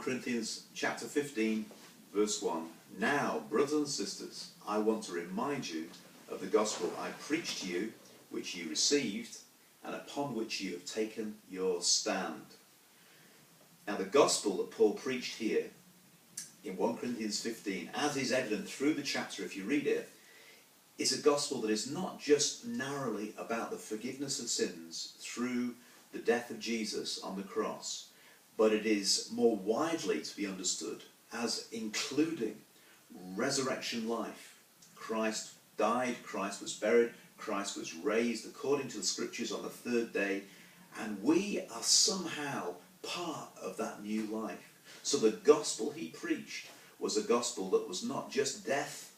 Corinthians chapter 15, verse 1. Now, brothers and sisters, I want to remind you of the gospel I preached to you, which you received, and upon which you have taken your stand. Now, the gospel that Paul preached here in 1 Corinthians 15, as is evident through the chapter if you read it, is a gospel that is not just narrowly about the forgiveness of sins through the death of Jesus on the cross, but it is more widely to be understood as including resurrection life. Christ died, Christ was buried, Christ was raised according to the scriptures on the third day, and we are somehow part of that new life. So the gospel he preached was a gospel that was not just death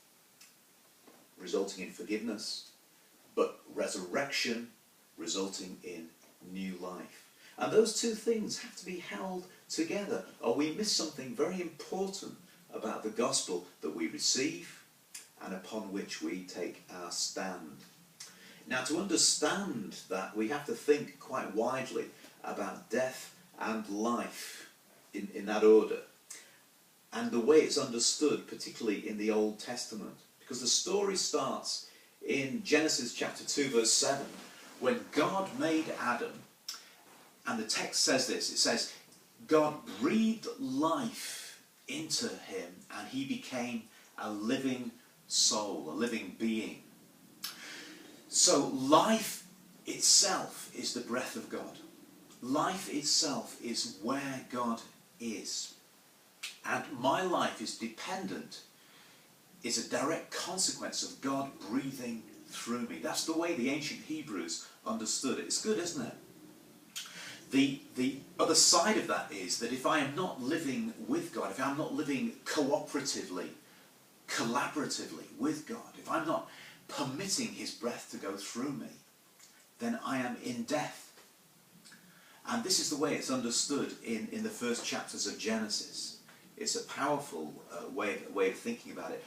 resulting in forgiveness, but resurrection resulting in new life. And those two things have to be held together, or we miss something very important about the gospel that we receive and upon which we take our stand. Now, to understand that, we have to think quite widely about death and life in that order, and the way it's understood, particularly in the Old Testament. Because the story starts in Genesis chapter 2, verse 7, when God made Adam, and the text says this, it says, God breathed life into him, and he became a living soul, a living being. So life itself is the breath of God. Life itself is where God is. And my life is dependent, is a direct consequence of God breathing through me. That's the way the ancient Hebrews understood it. It's good, isn't it? The other side of that is that if I am not living with God, if I'm not living cooperatively, collaboratively with God, if I'm not permitting his breath to go through me, then I am in death. And this is the way it's understood in the first chapters of Genesis. It's a powerful way of thinking about it.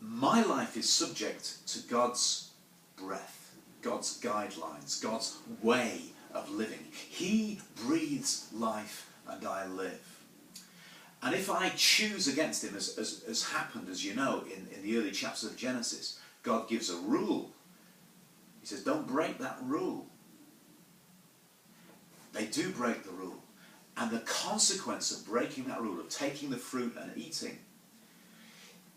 My life is subject to God's breath, God's guidelines, God's way of living. He breathes life and I live. And if I choose against him, as happened, as you know, in the early chapters of Genesis, God gives a rule. He says, don't break that rule. They do break the rule. And the consequence of breaking that rule, of taking the fruit and eating,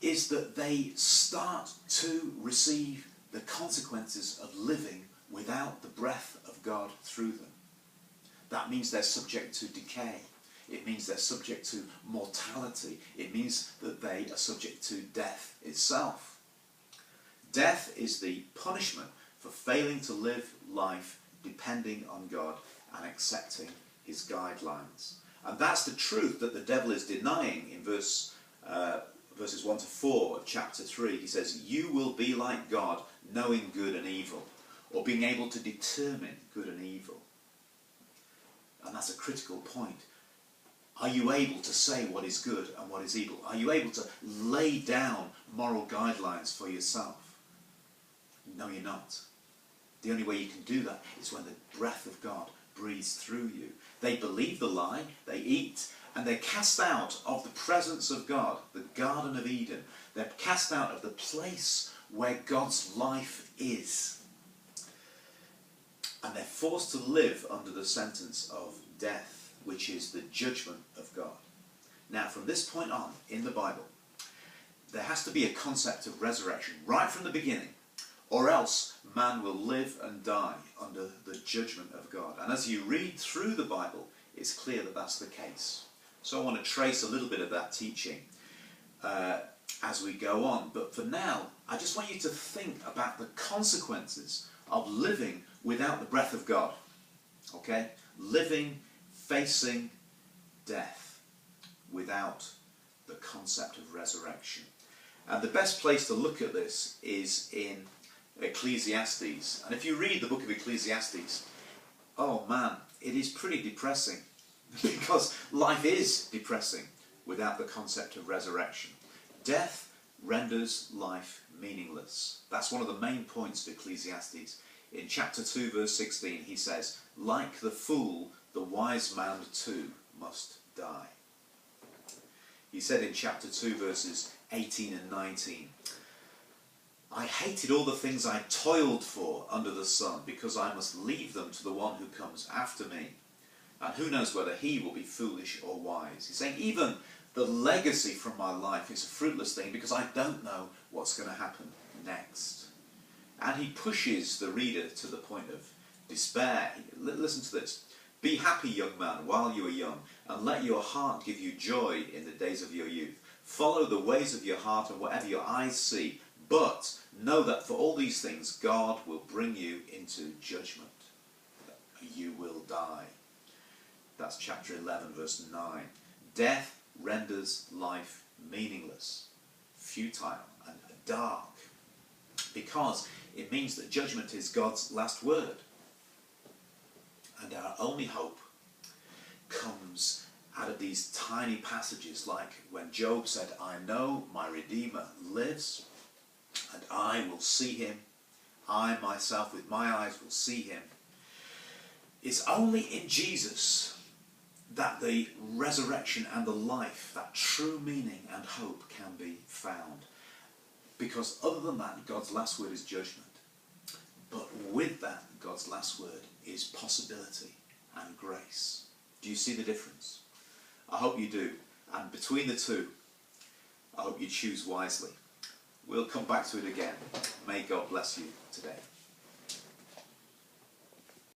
is that they start to receive the consequences of living without the breath of God through them. That means they're subject to decay. It means they're subject to mortality. It means that they are subject to death itself. Death is the punishment for failing to live life depending on God and accepting his guidelines. And that's the truth that the devil is denying in verses 1 to 4 of chapter 3. He says, you will be like God, knowing good and evil, or being able to determine good and evil. And that's a critical point. Are you able to say what is good and what is evil? Are you able to lay down moral guidelines for yourself? No, you're not. The only way you can do that is when the breath of God breathes through you. They believe the lie, they eat, and they're cast out of the presence of God, the Garden of Eden. They're cast out of the place where God's life is. And they're forced to live under the sentence of death, which is the judgment of God. Now, from this point on in the Bible, there has to be a concept of resurrection right from the beginning, or else man will live and die under the judgment of God. And as you read through the Bible, it's clear that that's the case. So I want to trace a little bit of that teaching as we go on. But for now, I just want you to think about the consequences of living without the breath of God. Okay? Living, facing death without the concept of resurrection. And the best place to look at this is in Ecclesiastes. And if you read the book of Ecclesiastes, oh man, it is pretty depressing. Because life is depressing without the concept of resurrection. Death renders life meaningless. That's one of the main points of Ecclesiastes. In chapter 2, verse 16, he says, like the fool, the wise man too must die. He said in chapter 2 verses 18 and 19, I hated all the things I toiled for under the sun, because I must leave them to the one who comes after me. And who knows whether he will be foolish or wise. He's saying even the legacy from my life is a fruitless thing because I don't know what's going to happen next. And he pushes the reader to the point of despair. Listen to this. Be happy, young man, while you are young, and let your heart give you joy in the days of your youth. Follow the ways of your heart and whatever your eyes see, but know that for all these things God will bring you into judgment. You will die. That's chapter 11, verse 9. Death renders life meaningless, futile, and dark, because it means that judgment is God's last word. And our only hope comes out of these tiny passages, like when Job said, I know my Redeemer lives, and I will see him. I myself with my eyes will see him. It's only in Jesus that the resurrection and the life, that true meaning and hope, can be found. Because other than that, God's last word is judgment. But with that, God's last word is possibility and grace. Do you see the difference? I hope you do. And between the two, I hope you choose wisely. We'll come back to it again. May God bless you today.